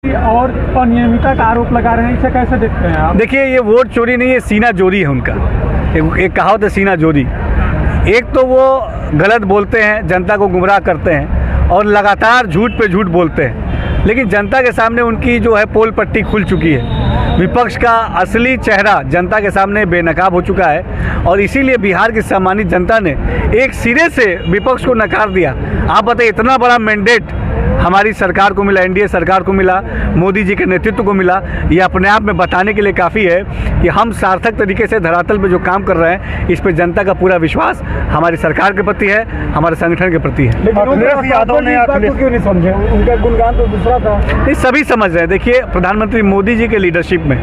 और अनियमितता का आरोप लगा रहे हैं, इसे कैसे देखते हैं आप? देखिए, ये वोट चोरी नहीं है, सीना चोरी है उनका। एक कहावत है, सीना चोरी। एक तो वो गलत बोलते हैं, जनता को गुमराह करते हैं और लगातार झूठ पे झूठ बोलते हैं, लेकिन जनता के सामने उनकी जो है पोल पट्टी खुल चुकी है। विपक्ष का असली चेहरा जनता के सामने बेनकाब हो चुका है और इसीलिए बिहार की सम्मानित जनता ने एक सिरे से विपक्ष को नकार दिया। आप बताइए, इतना बड़ा मैंडेट हमारी सरकार को मिला, एनडीए सरकार को मिला, मोदी जी के नेतृत्व को मिला। ये अपने आप में बताने के लिए काफ़ी है कि हम सार्थक तरीके से धरातल पे जो काम कर रहे हैं, इस पे जनता का पूरा विश्वास हमारी सरकार के प्रति है, हमारे संगठन के प्रति है। लेकिन अखिलेश यादव ने क्यों नहीं समझे? उनका गुणगान तो दूसरा था। ये सभी समझ रहे हैं। देखिए, प्रधानमंत्री मोदी जी के लीडरशिप में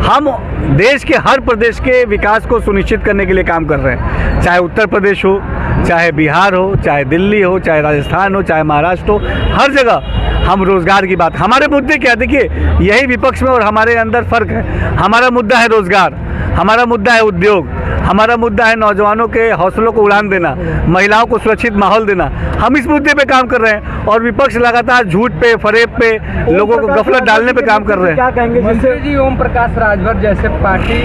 हम देश के हर प्रदेश के विकास को सुनिश्चित करने के लिए काम कर रहे हैं, चाहे उत्तर प्रदेश हो, चाहे बिहार हो, चाहे दिल्ली हो, चाहे राजस्थान हो, चाहे महाराष्ट्र हो, हर जगह हम रोजगार की बात। हमारे मुद्दे क्या, देखिए यही विपक्ष में और हमारे अंदर फर्क है। हमारा मुद्दा है रोजगार, हमारा मुद्दा है उद्योग, हमारा मुद्दा है नौजवानों के हौसलों को उड़ान देना, महिलाओं को सुरक्षित माहौल देना। हम इस मुद्दे पे काम कर रहे हैं और विपक्ष लगातार झूठ पे, फरेब पे, लोगों को गफलत डालने पे काम कर रहे हैं। क्या कहेंगे? मंत्री जी, ओम प्रकाश राजभर जैसे पार्टी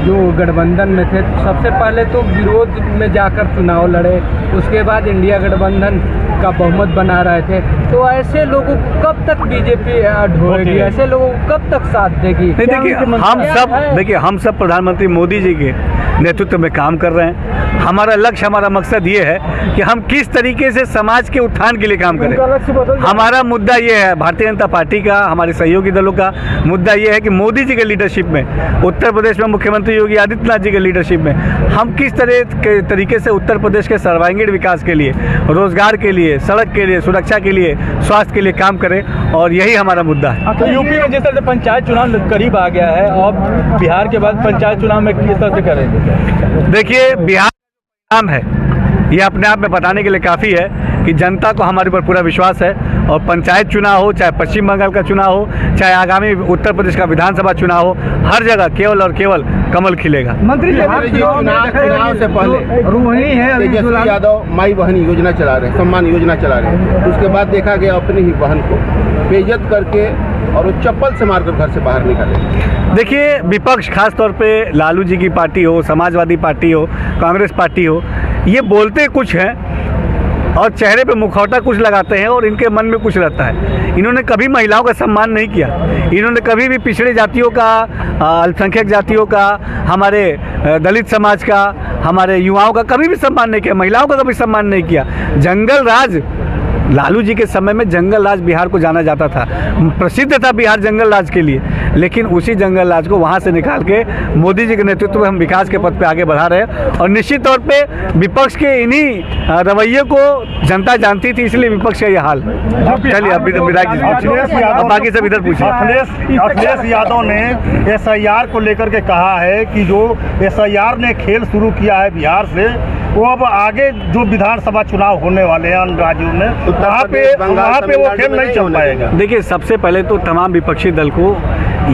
जो गठबंधन में थे, सबसे पहले तो विरोध में जाकर चुनाव लड़े, उसके बाद इंडिया गठबंधन का बहुमत बना रहे थे, तो ऐसे लोगों को कब तक बीजेपी ढोएगी? ऐसे लोगों को कब तक साथ देगी? देखिए हम सब प्रधानमंत्री मोदी जी के नेतृत्व में काम कर रहे हैं। हमारा लक्ष्य, हमारा मकसद ये है कि हम किस तरीके से समाज के उत्थान के लिए काम करें। हमारा मुद्दा ये है, भारतीय जनता पार्टी का, हमारे सहयोगी दलों का मुद्दा ये है कि मोदी जी के लीडरशिप में, उत्तर प्रदेश में मुख्यमंत्री योगी आदित्यनाथ जी के लीडरशिप में हम किस तरह के तरीके से उत्तर प्रदेश के सर्वांगीण विकास के लिए, रोजगार के लिए, सड़क के लिए, सुरक्षा के लिए, स्वास्थ्य के लिए काम करें, और यही हमारा मुद्दा है। तो यूपी में जिस तरह से पंचायत चुनाव करीब आ गया है और बिहार के बाद पंचायत चुनाव में किस तरह से करेंगे? देखिए, बिहार नाम है, ये अपने आप में बताने के लिए काफ़ी है कि जनता को हमारे ऊपर पूरा विश्वास है। और पंचायत चुनाव हो, चाहे पश्चिम बंगाल का चुनाव हो, चाहे आगामी उत्तर प्रदेश का विधानसभा चुनाव हो, हर जगह केवल और केवल कमल खिलेगा। मंत्री जी, चुनाव से पहले रोहिणी है, तेजस्वी यादव माई बहन योजना चला रहे हैं, सम्मान योजना चला रहे हैं। उसके बाद देखा गया अपनी ही बहन को बेइज्जत करके और वो चप्पल से मारकर घर से बाहर निकाले। देखिए, विपक्ष, खास तौर पे लालू जी की पार्टी हो, समाजवादी पार्टी हो, कांग्रेस पार्टी हो, ये बोलते कुछ हैं और चेहरे पे मुखौटा कुछ लगाते हैं और इनके मन में कुछ रहता है। इन्होंने कभी महिलाओं का सम्मान नहीं किया, इन्होंने कभी भी पिछड़े जातियों का, अल्पसंख्यक जातियों का, हमारे दलित समाज का, हमारे युवाओं का कभी भी सम्मान नहीं किया, महिलाओं का कभी सम्मान नहीं किया। जंगल राज, लालू जी के समय में जंगल राज बिहार को जाना जाता था, प्रसिद्ध था बिहार जंगल राज के लिए, लेकिन उसी जंगल राज को वहाँ से निकाल के मोदी जी के नेतृत्व में हम विकास के पथ पे आगे बढ़ा रहे हैं। और निश्चित तौर पे विपक्ष के इन्हीं रवैये को जनता जानती थी, इसलिए विपक्ष का ये हाल है। चलिए अब विधायक जी, बाकी सब इधर पूछिए। अखिलेश यादव ने SIR को लेकर के कहा है कि जो SIR ने खेल शुरू किया है बिहार से, वो अब आगे जो विधानसभा चुनाव होने वाले हैं अन्य राज्यों में, वहाँ पे वो खेल नहीं चल पाएगा। देखिए, सबसे पहले तो तमाम विपक्षी दल को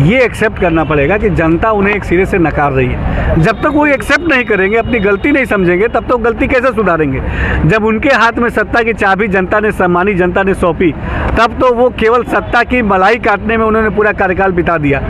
ये एक्सेप्ट करना पड़ेगा कि जनता उन्हें एक सिरे से नकार रही है। जब तक वो एक्सेप्ट नहीं करेंगे, अपनी गलती नहीं समझेंगे, तब तो गलती कैसे सुधारेंगे? जब उनके हाथ में सत्ता की चाबी जनता ने, सम्मानित जनता ने सौंपी, तब तो वो केवल सत्ता की मलाई काटने में उन्होंने पूरा कार्यकाल बिता दिया।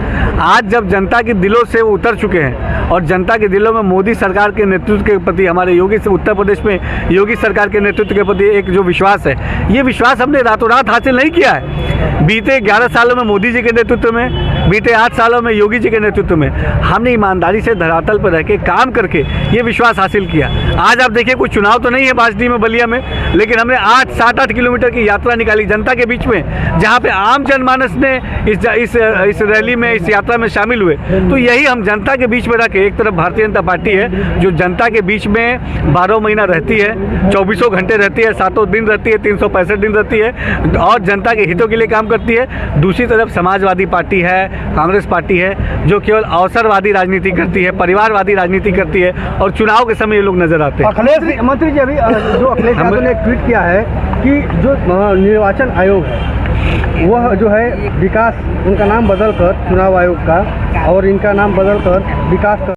आज जब जनता के दिलों से वो उतर चुके हैं और जनता के दिलों में मोदी सरकार के नेतृत्व के प्रति, हमारे योगी से उत्तर प्रदेश में योगी सरकार के नेतृत्व के प्रति एक जो विश्वास है, ये विश्वास हमने रातों रात हासिल नहीं किया है। बीते 11 सालों में मोदी जी के नेतृत्व में, बीते 8 सालों में योगी जी के नेतृत्व में हमने ईमानदारी से धरातल पर रह के काम करके ये विश्वास हासिल किया। आज आप देखिए, कुछ चुनाव तो नहीं है बासडी में, बलिया में, लेकिन हमने 7-8 किलोमीटर की यात्रा निकाली जनता के बीच में, जहाँ पे आम जनमानस ने इस रैली में, इस यात्रा में शामिल हुए। तो यही हम जनता के बीच में रह के, एक तरफ भारतीय जनता पार्टी है जो जनता के बीच में 12 महीना रहती है, 24 घंटे रहती है, 7 दिन रहती है, 365 दिन रहती है और जनता के हितों के लिए काम करती है। दूसरी तरफ समाजवादी पार्टी है, कांग्रेस पार्टी है, जो केवल अवसरवादी राजनीति करती है, परिवारवादी राजनीति करती है और चुनाव के समय ये लोग नजर आते हैं। मंत्री जी, अभी जो अखिलेश यादव ने ट्वीट किया है कि जो निर्वाचन आयोग है वह जो है विकास, उनका नाम बदलकर चुनाव आयोग का और इनका नाम बदलकर विकास